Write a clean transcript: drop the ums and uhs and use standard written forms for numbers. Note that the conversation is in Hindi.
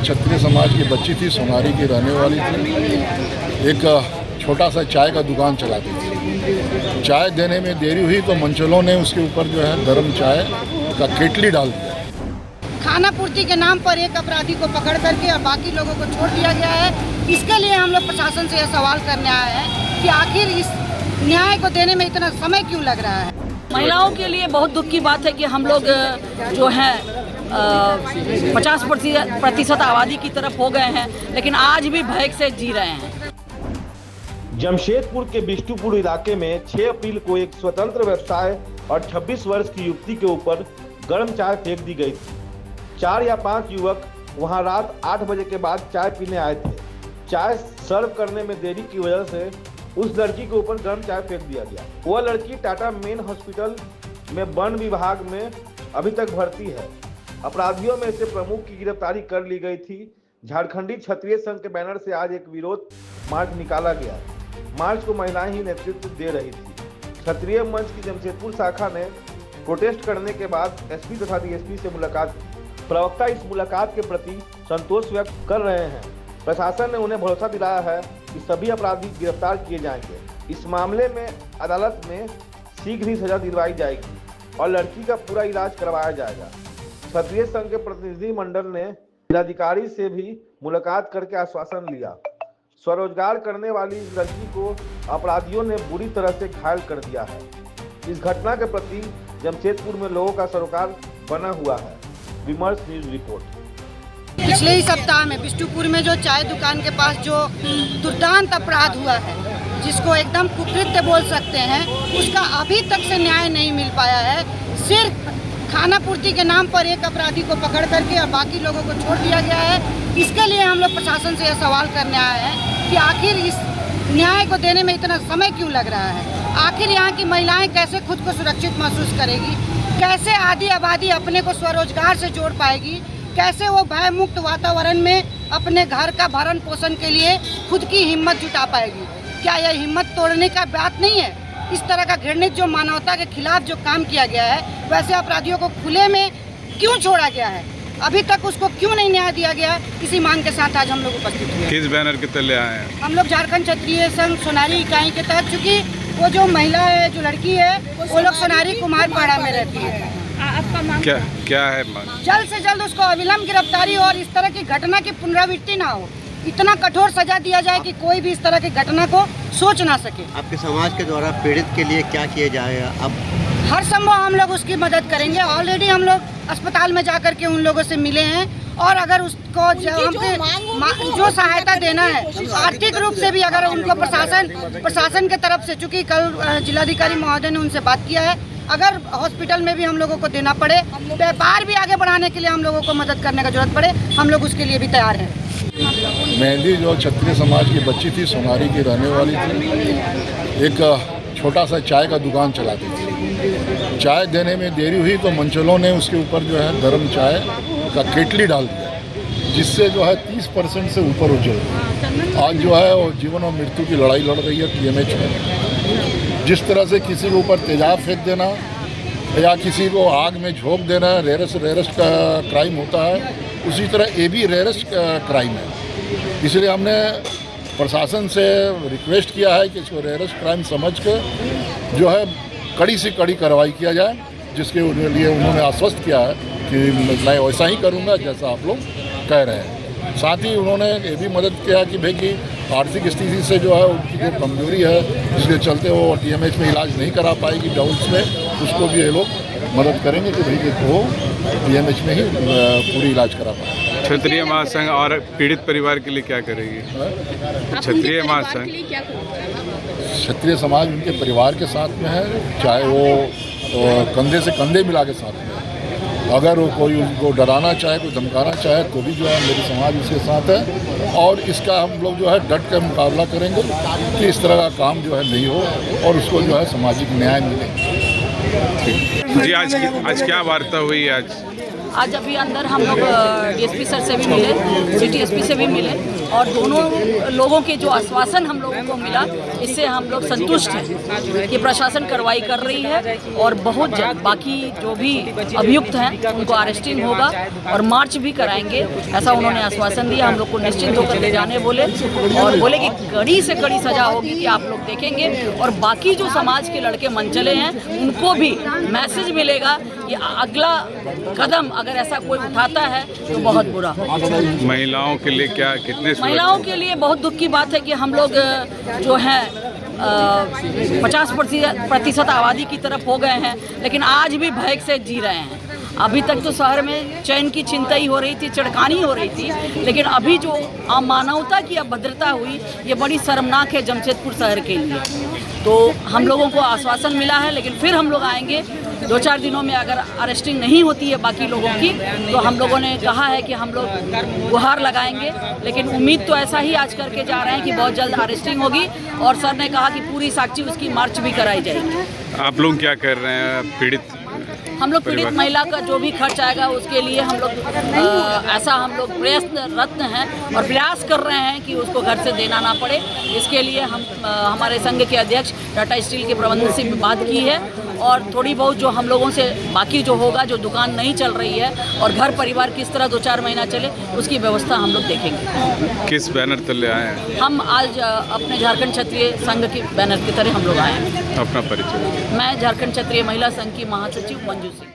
क्षत्रिय समाज की बच्ची थी, सोनारी की रहने वाली थी। एक छोटा सा चाय का दुकान चलाती थी। चाय देने में देरी हुई तो मंचलों ने उसके ऊपर जो है गर्म चाय का केटली डाल दिया। खाना पूर्ति के नाम पर एक अपराधी को पकड़ करके और बाकी लोगों को छोड़ दिया गया है। इसके लिए हम लोग प्रशासन से यह सवाल करने आए हैं कि आखिर इस न्याय को देने में इतना समय क्यों लग रहा है। महिलाओं के लिए बहुत दुख की बात है कि हम लोग जो है 50% आबादी की तरफ हो गए हैं, लेकिन आज भी भय से जी रहे हैं। जमशेदपुर के बिष्टुपुर इलाके में 6 अप्रैल को एक स्वतंत्र व्यवसाय और 26 वर्ष की युवती के ऊपर गर्म चाय फेंक दी गई थी। 4 या 5 युवक वहां रात 8 बजे के बाद चाय पीने आए थे। चाय सर्व करने में देरी की वजह से उस लड़की के ऊपर गर्म चाय फेंक दिया गया। वह लड़की टाटा मेन हॉस्पिटल में वन विभाग में अभी तक भर्ती है। अपराधियों में से प्रमुख की गिरफ्तारी कर ली गई थी। झारखंडी क्षत्रिय संघ के बैनर से आज एक विरोध मार्च निकाला गया। मार्च को महिलाएं ही नेतृत्व दे रही थी। क्षत्रिय मंच की जमशेदपुर शाखा ने प्रोटेस्ट करने के बाद एसपी तथा डीएसपी से मुलाकात की। प्रवक्ता इस मुलाकात के प्रति संतोष व्यक्त कर रहे हैं। प्रशासन ने उन्हें भरोसा दिलाया है कि सभी अपराधी गिरफ्तार किए जाएंगे। इस मामले में अदालत में शीघ्र ही सजा दिलवाई जाएगी और लड़की का पूरा इलाज करवाया जाएगा। क्षत्रिय संघ के प्रतिनिधि मंडल ने जिलाधिकारी से भी मुलाकात करके आश्वासन लिया। स्वरोजगार करने वाली इस लड़की को अपराधियों ने बुरी तरह से घायल कर दिया है। इस घटना के प्रति जमशेदपुर में लोगों का सरोकार बना हुआ है। विमर्श न्यूज रिपोर्ट। पिछले ही सप्ताह में बिष्टुपुर में जो चाय दुकान के पास जो दुर्दांत अपराध हुआ है, जिसको एकदम कुकृत्य बोल सकते हैं, उसका अभी तक से न्याय नहीं मिल पाया है। सिर्फ खाना पूर्ति के नाम पर एक अपराधी को पकड़ करके और बाकी लोगों को छोड़ दिया गया है। इसके लिए हम लोग प्रशासन से यह सवाल करने आए हैं कि आखिर इस न्याय को देने में इतना समय क्यों लग रहा है। आखिर यहाँ की महिलाएं कैसे खुद को सुरक्षित महसूस करेगी, कैसे आधी आबादी अपने को स्वरोजगार से जोड़ पाएगी, कैसे वो भय मुक्त वातावरण में अपने घर का भरण पोषण के लिए खुद की हिम्मत जुटा पाएगी। क्या यह हिम्मत तोड़ने का बात नहीं है। इस तरह का घृणित जो मानवता के खिलाफ जो काम किया गया है, वैसे अपराधियों को खुले में क्यों छोड़ा गया है, अभी तक उसको क्यों नहीं न्याय दिया गया, इसी मांग के साथ आज हम लोग उपस्थित हुए। किस बैनर के तले आए हैं? हम लोग झारखंड क्षत्रिय संघ सोनारी इकाई के तहत, चूँकि वो जो महिला है, जो लड़की है, वो लोग सोनारी कुमारपाड़ा में रहती है। आपका मांग क्या है मांग? जल्द से जल्द उसको अविलंब गिरफ्तारी और इस तरह की घटना की पुनरावृत्ति ना हो। इतना कठोर सजा दिया जाए कि कोई भी इस तरह की घटना को सोच ना सके। आपके समाज के द्वारा पीड़ित के लिए क्या किया जाएगा? अब हर संभव हम लोग उसकी मदद करेंगे। ऑलरेडी हम लोग अस्पताल में जाकर के उन लोगों से मिले हैं और अगर उसको जो सहायता देना है आर्थिक रूप से भी, अगर उनको प्रशासन के तरफ से, चूँकि कल जिलाधिकारी महोदय ने उनसे बात किया है, अगर हॉस्पिटल में भी हम लोगों को देना पड़े, व्यापार भी आगे बढ़ाने के लिए हम लोगों को मदद करने का जरूरत पड़े, हम लोग उसके लिए भी तैयार हैं। मेहंदी जो क्षत्रिय समाज की बच्ची थी, सोनारी की रहने वाली थी। एक छोटा सा चाय का दुकान चलाती थी। चाय देने में देरी हुई तो मंचलों ने उसके ऊपर जो है गर्म चाय का केटली डाल दिया, जिससे जो है 30% से ऊपर उछल आज जो है वो जीवन और मृत्यु की लड़ाई लड़ रही है टीएमएच में। जिस तरह से किसी के ऊपर तेजाब फेंक देना या किसी को आग में झोंक देना रेयरेस्ट का क्राइम होता है, उसी तरह ये भी रेयरेस्ट क्राइम है। इसलिए हमने प्रशासन से रिक्वेस्ट किया है कि इसको रेयरेस्ट क्राइम समझ के जो है कड़ी से कड़ी कार्रवाई किया जाए, जिसके लिए उन्होंने आश्वस्त किया है कि मैं वैसा ही करूँगा जैसा आप लोग कह रहे हैं। साथ ही उन्होंने ये भी मदद किया कि भाई कि आर्थिक स्थिति से जो है उनकी जो कमजोरी है, जिसके चलते वो टीएमएच में इलाज नहीं करा पाएगी डाउट्स में, उसको भी ये लोग मदद करेंगे कि भाई वो टीएमएच में ही पूरी इलाज करा पाए। क्षत्रिय महासंघ और पीड़ित परिवार के लिए क्या करेगी? क्षत्रिय महासंघ क्षत्रिय समाज उनके परिवार के साथ में है, चाहे वो कंधे से कंधे मिला के साथ में है। अगर वो कोई उनको डराना चाहे, कोई धमकाना चाहे, तो भी जो है मेरी समाज उसके साथ है और इसका हम लोग जो है डट कर मुकाबला करेंगे कि इस तरह का काम जो है नहीं हो और उसको जो है सामाजिक न्याय मिले। जी आज क्या वार्ता हुई? आज अभी अंदर हम लोग डीएसपी सर से भी मिले, सिटी एसपी से भी मिले और दोनों लोगों के जो आश्वासन हम लोगों को मिला, इससे हम लोग संतुष्ट हैं कि प्रशासन कार्रवाई कर रही है और बहुत जल्द बाकी जो भी अभियुक्त हैं उनको अरेस्टिंग होगा और मार्च भी कराएंगे, ऐसा उन्होंने आश्वासन दिया। हम लोग को निश्चिंत होकर ले जाने बोले और बोले कि कड़ी से कड़ी सजा होगी कि आप लोग देखेंगे और बाकी जो समाज के लड़के मनचले हैं उनको भी मैसेज मिलेगा कि अगला कदम अगर ऐसा कोई उठाता है तो बहुत बुरा होगा। महिलाओं के लिए क्या कितने महिलाओं के लिए बहुत दुख की बात है कि हम लोग जो है 50% आबादी की तरफ हो गए हैं, लेकिन आज भी भय से जी रहे हैं। अभी तक तो शहर में चैन की चिंताई हो रही थी, चिड़कानी हो रही थी, लेकिन अभी जो अमानवता की अभद्रता हुई ये बड़ी शर्मनाक है जमशेदपुर शहर के लिए। तो हम लोगों को आश्वासन मिला है, लेकिन फिर हम लोग आएंगे 2-4 दिनों में। अगर अरेस्टिंग नहीं होती है बाकी लोगों की तो हम लोगों ने कहा है कि हम लोग गुहार लगाएंगे, लेकिन उम्मीद तो ऐसा ही आज करके जा रहे हैं कि बहुत जल्द अरेस्टिंग होगी और सर ने कहा कि पूरी साक्षी उसकी मार्च भी कराई जाएगी। आप लोग क्या कर रहे हैं पीड़ित? हम लोग पीड़ित महिला का जो भी खर्च आएगा उसके लिए हम लोग ऐसा हम लोग प्रयत्नरत हैं और प्रयास कर रहे हैं कि उसको घर से देना ना पड़े। इसके लिए हम हमारे संघ के अध्यक्ष टाटा स्टील के प्रबंधन से भी बात की है और थोड़ी बहुत जो हम लोगों से बाकी जो होगा, जो दुकान नहीं चल रही है और घर परिवार किस तरह 2-4 महीना चले उसकी व्यवस्था हम लोग देखेंगे। किस बैनर तले आए हैं? हम आज अपने झारखंड क्षेत्रीय संघ के बैनर की तरह हम लोग आए हैं। अपना परिचय। मैं झारखंड क्षेत्रीय महिला संघ की महासचिव मंजू सिंह।